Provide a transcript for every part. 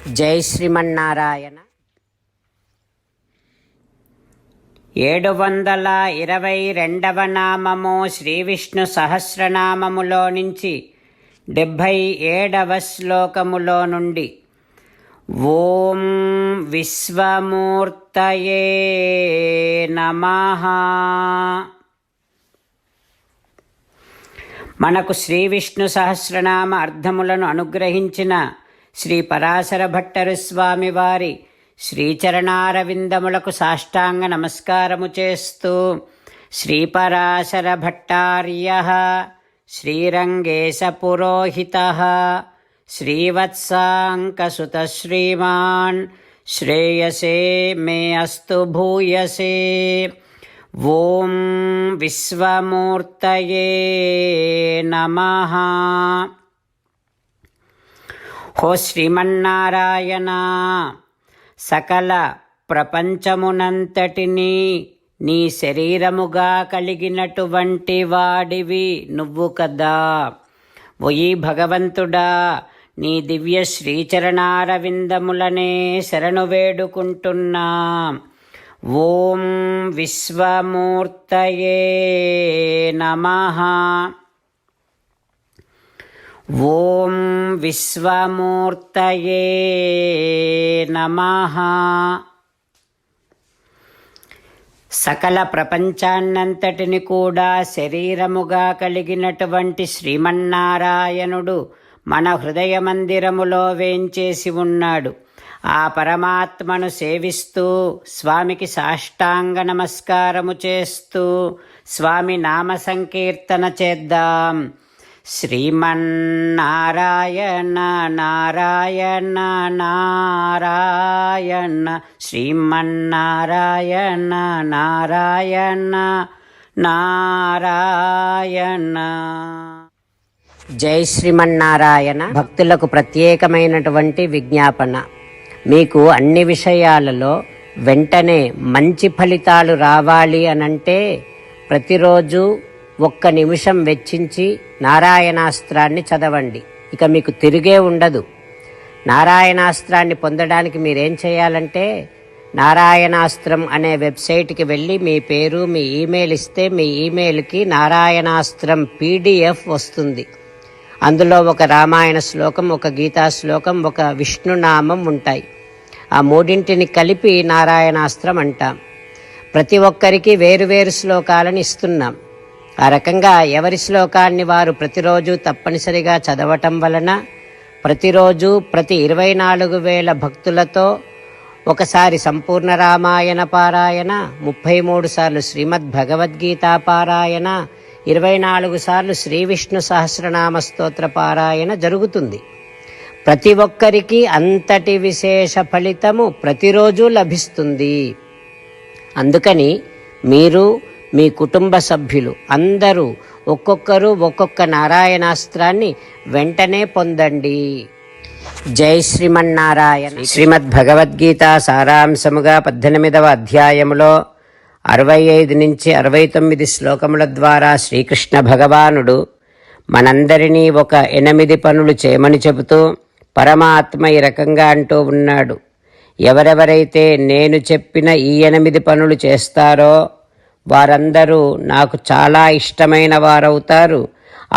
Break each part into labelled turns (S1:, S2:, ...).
S1: జై శ్రీమన్నారాయణ. 722వ నామము శ్రీ విష్ణు సహస్రనామములో నుంచి 77వ శ్లోకములో నుండి. ఓం విశ్వమూర్తయే నమః. మనకు శ్రీ విష్ణు సహస్రనామ అర్థములను అనుగ్రహించిన శ్రీ పరాశర భట్టరు స్వామి వారి శ్రీచరణారవిందములకు సాష్టాంగ నమస్కారము చేస్తూ శ్రీపరాశర భట్టార్యః శ్రీరంగేశ పురోహితః శ్రీవత్సాంకసుత శ్రీమాన్ శ్రేయసే మే అస్తు భూయసే. ఓం విశ్వమూర్తయే నమః. హో శ్రీమన్నారాయణ, సకల ప్రపంచమునంతటినీ నీ శరీరముగా కలిగినటువంటి వాడివి నువ్వు కదా. ఓయి భగవంతుడా, నీ దివ్య శ్రీచరణారవిందములనే శరణు వేడుకుంటున్నా. ఓం విశ్వమూర్తయే నమః. ఓం విశ్వమూర్తయే నమః. సకల ప్రపంచాన్నంతటిని కూడా శరీరముగా కలిగినటువంటి శ్రీమన్నారాయణుడు మన హృదయ మందిరములో వేంచేసి ఉన్నాడు. ఆ పరమాత్మను సేవిస్తూ స్వామికి సాష్టాంగ నమస్కారము చేస్తూ స్వామి నామ సంకీర్తన చేద్దాం. శ్రీమన్నారాయణ నారాయణ నారాయణ, శ్రీమన్నారాయణ నారాయణ నారాయణ. జై శ్రీమన్నారాయణ. భక్తులకు ప్రత్యేకమైనటువంటి విజ్ఞాపన. మీకు అన్ని విషయాలలో వెంటనే మంచి ఫలితాలు రావాలి అనంటే ప్రతిరోజు 1 నిమిషం వెచ్చించి నారాయణాస్త్రాన్ని చదవండి. ఇక మీకు తిరిగే ఉండదు. నారాయణాస్త్రాన్ని పొందడానికి మీరేం చేయాలంటే నారాయణాస్త్రం అనే వెబ్సైట్కి వెళ్ళి మీ పేరు, మీ ఈమెయిల్ ఇస్తే మీ ఈమెయిల్కి నారాయణాస్త్రం PDF వస్తుంది. అందులో ఒక రామాయణ శ్లోకం, ఒక గీతా శ్లోకం, ఒక విష్ణునామం ఉంటాయి. ఆ మూడింటిని కలిపి నారాయణాస్త్రం అంటాం. ప్రతి ఒక్కరికి వేరువేరు శ్లోకాలను ఇస్తున్నాం. ఆ రకంగా ఎవరి శ్లోకాన్ని వారు ప్రతిరోజు తప్పనిసరిగా చదవటం వలన ప్రతిరోజు ప్రతి 24,000 భక్తులతో ఒకసారి సంపూర్ణ రామాయణ పారాయణ, 33 సార్లు శ్రీమద్ భగవద్గీత పారాయణ, 24 సార్లు శ్రీ విష్ణు సహస్రనామ స్తోత్ర పారాయణ జరుగుతుంది. ప్రతి ఒక్కరికి అంతటి విశేష ఫలితము ప్రతిరోజు లభిస్తుంది. అందుకని మీరు, మీ కుటుంబ సభ్యులు అందరూ ఒక్కొక్కరు ఒక్కొక్క నారాయణాస్త్రాన్ని వెంటనే పొందండి. జై శ్రీమన్నారాయణ. శ్రీమద్ భగవద్గీత సారాంశముగా 18వ అధ్యాయములో 65 నుంచి 69 శ్లోకముల ద్వారా శ్రీకృష్ణ భగవానుడు మనందరినీ ఒక 8 పనులు చేయమని చెబుతూ పరమాత్మ ఈ రకంగా అంటూ ఉన్నాడు. ఎవరెవరైతే నేను చెప్పిన ఈ 8 పనులు చేస్తారో వారందరూ నాకు చాలా ఇష్టమైన వారవుతారు.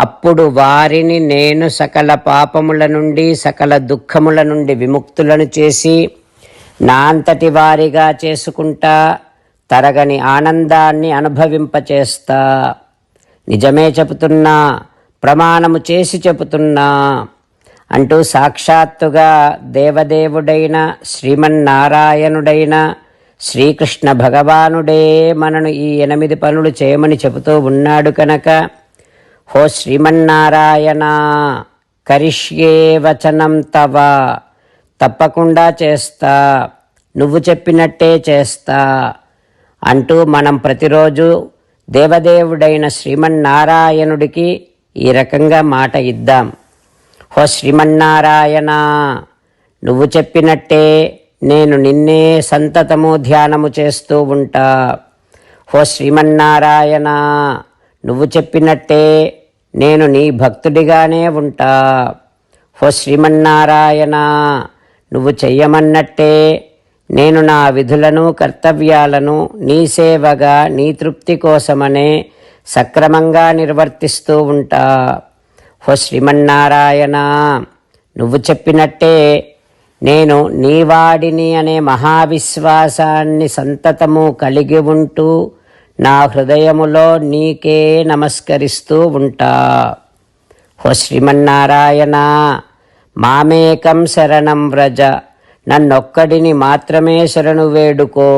S1: అప్పుడు వారిని నేను సకల పాపముల నుండి, సకల దుఃఖముల నుండి విముక్తులను చేసి నా అంతటి వారిగా చేసుకుంటా, తరగని ఆనందాన్ని అనుభవింపచేస్తా. నిజమే చెబుతున్నా, ప్రమాణము చేసి చెబుతున్నా అంటూ సాక్షాత్తుగా దేవదేవుడైన శ్రీమన్నారాయణుడైన శ్రీకృష్ణ భగవానుడే మనను ఈ 8 పనులు చేయమని చెబుతూ ఉన్నాడు కనుక, హో శ్రీమన్నారాయణ, కరిష్యే వచనం తవ, తప్పకుండా చేస్తా, నువ్వు చెప్పినట్టే చేస్తా అంటూ మనం ప్రతిరోజు దేవదేవుడైన శ్రీమన్నారాయణుడికి ఈ రకంగా మాట ఇద్దాం. హో శ్రీమన్నారాయణ, నువ్వు చెప్పినట్టే నేను నిన్నే సంతతము ధ్యానము చేస్తూ ఉంటా. హో శ్రీమన్నారాయణ, నువ్వు చెప్పినట్టే నేను నీ భక్తుడిగానే ఉంటా. ఓ శ్రీమన్నారాయణ, నువ్వు చెయ్యమన్నట్టే నేను నా విధులను కర్తవ్యాలను నీ సేవగా నీ తృప్తి కోసమనే సక్రమంగా నిర్వర్తిస్తూ ఉంటా. ఓ శ్రీమన్నారాయణ, నువ్వు చెప్పినట్టే నేను నీవాడిని అనే మహావిశ్వాసాన్ని సంతతము కలిగి ఉంటూ నా హృదయములో నీకే నమస్కరిస్తూ ఉంటా. ఓ శ్రీమన్నారాయణ, మామేకం శరణం వ్రజ, నన్నొక్కడిని మాత్రమే శరణు వేడుకో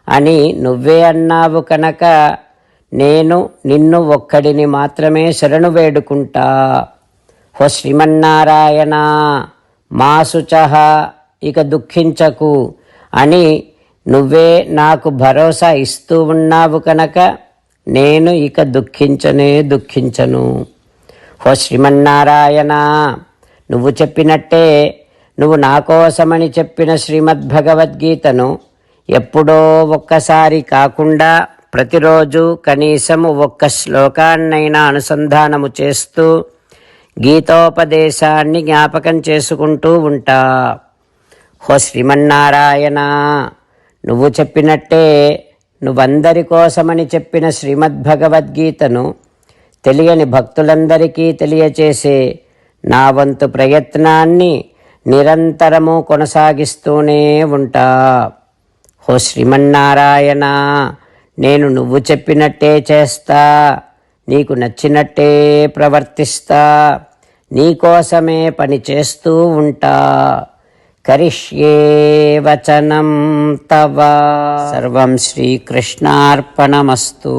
S1: అని నువ్వే అన్నావు కనుక నేను నిన్ను ఒక్కడిని మాత్రమే శరణు వేడుకుంటా. ఓ శ్రీమన్నారాయణ, మా శుచః, ఇక దుఃఖించకు అని నువ్వే నాకు భరోసా ఇస్తూ ఉన్నావు కనుక నేను ఇక దుఃఖించను. ఓ శ్రీమన్నారాయణ, నువ్వు చెప్పినట్టే నువ్వు నా కోసమని చెప్పిన శ్రీమద్భగవద్గీతను ఎప్పుడో ఒక్కసారి కాకుండా ప్రతిరోజు కనీసము ఒక్క శ్లోకాన్నైనా అనుసంధానము చేస్తూ గీతోపదేశాన్ని జ్ఞాపకం చేసుకుంటూ ఉంటా. ఓ శ్రీమన్నారాయణ, నువ్వు చెప్పినట్టే నువ్వందరి కోసమని చెప్పిన శ్రీమద్భగవద్గీతను తెలియని భక్తులందరికీ తెలియచేసే నా వంతు ప్రయత్నాన్ని నిరంతరము కొనసాగిస్తూనే ఉంటా. ఓ శ్రీమన్నారాయణ, నేను నువ్వు చెప్పినట్టే చేస్తా, నీకు నచ్చినట్టే ప్రవర్తిస్తా, నీకోసమే పని చేస్తూ ఉంటా. కరిష్యే వచనం తవ. సర్వం శ్రీకృష్ణార్పణమస్తు.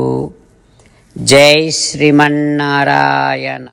S1: జై శ్రీమన్నారాయణ.